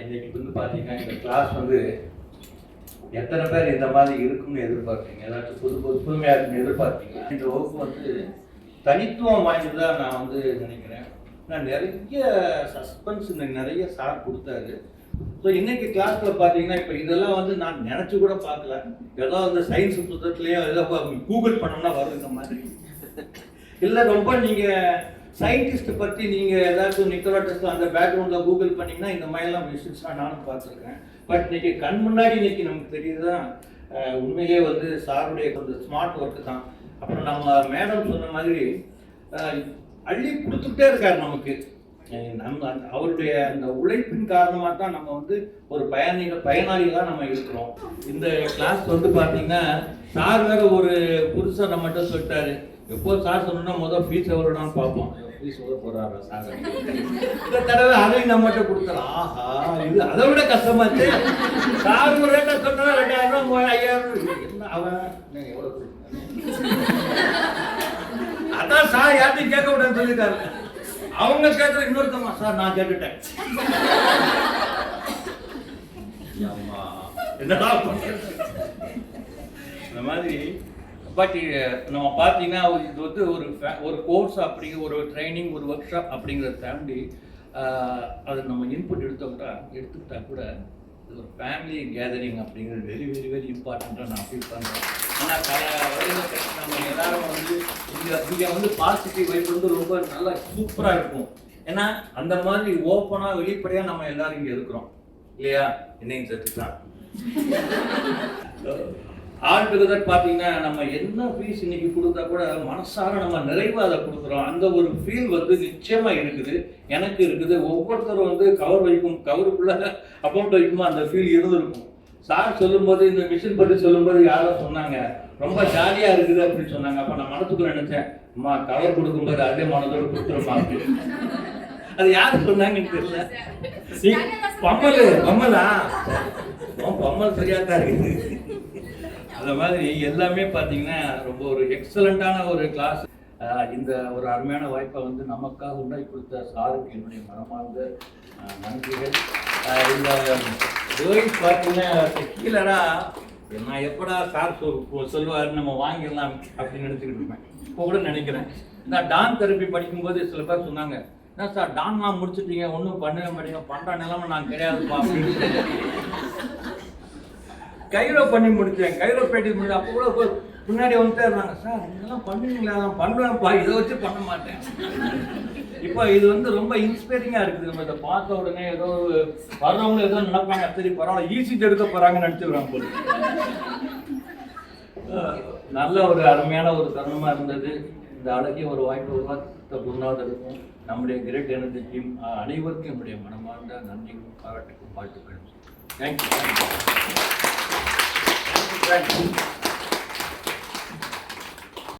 இன்னைக்கு வந்து பார்த்தீங்கன்னா இந்த கிளாஸ் வந்து எத்தனை பேர் இந்த மாதிரி இருக்குன்னு எதிர்பார்ப்பீங்க? ஏதாச்சும் புதுமையாக இருக்குன்னு எதிர்பார்ப்பீங்க? இந்த வகுப்பு வந்து தனித்துவம் வாய்ந்ததாக நான் வந்து நினைக்கிறேன். நான் நிறைய சஸ்பென்ஸ் நிறைய சார் கொடுத்தாரு. ஸோ இன்னைக்கு கிளாஸில் பார்த்தீங்கன்னா இப்போ இதெல்லாம் வந்து நான் நினச்சி கூட பார்க்கல. ஏதோ அந்த சயின்ஸ் புத்தகத்துலேயோ ஏதோ கூகுள் பண்ணோம்னா வரும் இந்த மாதிரி. இல்லை ரொம்ப நீங்கள் சயின்டிஸ்ட் பற்றி நீங்கள் ஏதாச்சும் நிக்கோலா டெஸ்லா அந்த பேக்ரவுண்டில் கூகுள் பண்ணிங்கன்னா இந்த மாதிரிலாம் விஷயம்ஸ்லாம் நானும் பார்த்துருக்கேன். பட் இன்னைக்கு கண் முன்னாடி இன்னைக்கு நமக்கு தெரியுதுதான் உண்மையிலே வந்து சாருடைய கொஞ்சம் ஸ்மார்ட் ஒர்க்கு தான். அப்புறம் நம்ம மேடம் சொன்ன மாதிரி அள்ளி கொடுத்துக்கிட்டே இருக்காரு நமக்கு. நம்ம அவருடைய அந்த உழைப்பின் காரணமாக தான் நம்ம வந்து ஒரு பயனாளிகளாக நம்ம இருக்கிறோம். இந்த கிளாஸ் வந்து பார்த்தீங்கன்னா சார் வேற ஒரு புதுசாக நம்மகிட்ட சொல்லிட்டாரு. எப்போ சார் சொன்னோம்னா முதல் ஃபீஸ் எவ்வளோடான்னு பார்ப்போம். ஃபீஸ் எவ்வளோ போடுறாரா சார்? இந்த தடவை அதையும் நம்மகிட்ட கொடுத்துறோம். ஆஹா, இது அதை விட கஷ்டமாச்சு. சார் ஒரு ரேட்டை சொன்னா 2000 3000 என்ன அவன் எவ்வளோ அதான் சார் யார்ட்டையும் கேட்க விடான்னு சொல்லியிருக்காரு. அவங்க கேட்கற இன்னொருத்தமா சார் நான் கேட்டுட்டேன். என்னடா இந்த மாதிரி பட் நம்ம பார்த்தீங்கன்னா இது வந்து ஒரு கோர்ஸ் அப்படிங்கிற ஒரு ட்ரைனிங் ஒரு ஒர்க் ஷாப் அப்படிங்கிறத தாண்டி அது நம்ம இன்புட் எடுத்துக்கிட்டா கூட இது ஒரு ஃபேமிலி கேதரிங் அப்படிங்கிறது வெரி வெரி வெரி இம்பார்ட்டண்ட்டாக நான் ஃபீல் பண்ணுறேன். ஆனால் நம்ம எல்லாரும் வந்து இங்கே வந்து பாசிட்டிவ் வைப் வந்து ரொம்ப நல்லா சூப்பராக இருக்கும். ஏன்னா அந்த மாதிரி ஓப்பனாக வெளிப்படையாக நம்ம எல்லாரும் இங்கே இருக்கிறோம் இல்லையா? என்னையும் சேர்த்து தான் ஆல் டுகெதர் பார்த்தீங்கன்னா நம்ம என்ன ஃபீஸ் இன்னைக்கு கொடுத்தா கூட மனசார நம்ம நிறைவாக அதை கொடுக்குறோம். அந்த ஒரு ஃபீல் வந்து நிச்சயமாக இருக்குது, எனக்கு இருக்குது. ஒவ்வொருத்தரும் வந்து கவருக்குள்ள அமௌண்ட் வைக்குமா அந்த ஃபீல் இருந்திருக்கும். சார் சொல்லும்போது இந்த மிஷின் பற்றி சொல்லும்போது யாரோ சொன்னாங்க ரொம்ப ஜாலியாக இருக்குது அப்படின்னு சொன்னாங்க. அப்போ நான் மனசுக்குள்ள நினைச்சேன், அம்மா கவர் கொடுக்கும்போது அதே மனதோடு கொடுத்துருமா அப்படின்னு. அது யாரு சொன்னாங்கன்னு தெரியல. பம்மல் சரியா தான் இருக்குது. அந்த மாதிரி எல்லாமே பார்த்தீங்கன்னா ரொம்ப ஒரு எக்ஸலண்ட்டான ஒரு கிளாஸ். இந்த ஒரு அருமையான வாய்ப்பை வந்து நமக்காக உண்டாக்கி கொடுத்த சாருக்கு என்னுடைய மனமார்ந்த நன்றிகள். இந்த ரோஹித் பார்த்தீங்கன்னா கீழடா நான் எப்படா சார் சொல்லுவார் நம்ம வாங்கிடலாம் அப்படின்னு நினச்சிக்கிட்டு இருப்பேன். இப்போ கூட நினைக்கிறேன். நான் டான் தெரப்பி படிக்கும்போது சில பேர் சொன்னாங்க, என்ன சார் டான்லாம் முடிச்சுட்டீங்க, ஒன்றும் பண்ணவே மாட்டீங்க, பண்ணுற நிலைமை நான் கிடையாதுப்பா அப்படின்னு. கைரோ பண்ணி முடித்தேன், கைரோ பேட்டி முடிச்சேன். அப்போ கூட முன்னாடி வந்துட்டே இருந்தாங்க, சார் இதெல்லாம் பண்ணுவீங்களா? நான் பண்ணுவேன்ப்பா, இதை வச்சு பண்ண மாட்டேன். இப்போ இது வந்து ரொம்ப இன்ஸ்பைரிங்காக இருக்குது. நம்ம இதை பார்த்த உடனே ஏதோ வர்றவங்க ஏதோ நினைப்பாங்க, சரி பரவாயில்ல ஈஸிட்டு எடுக்க போகிறாங்கன்னு நினச்சிடுறாங்க போது. நல்ல ஒரு அருமையான ஒரு தருணமாக இருந்தது. இந்த அழகிய ஒரு வாய்ப்பு உருவாக்க குருநாதருக்கும் நம்முடைய கிரேட் எனர்ஜி டீம் அனைவருக்கும் என்னுடைய மனமார்ந்த நன்றிக்கும் பாராட்டுக்கும் வாழ்த்துக்கள். தேங்க்யூ.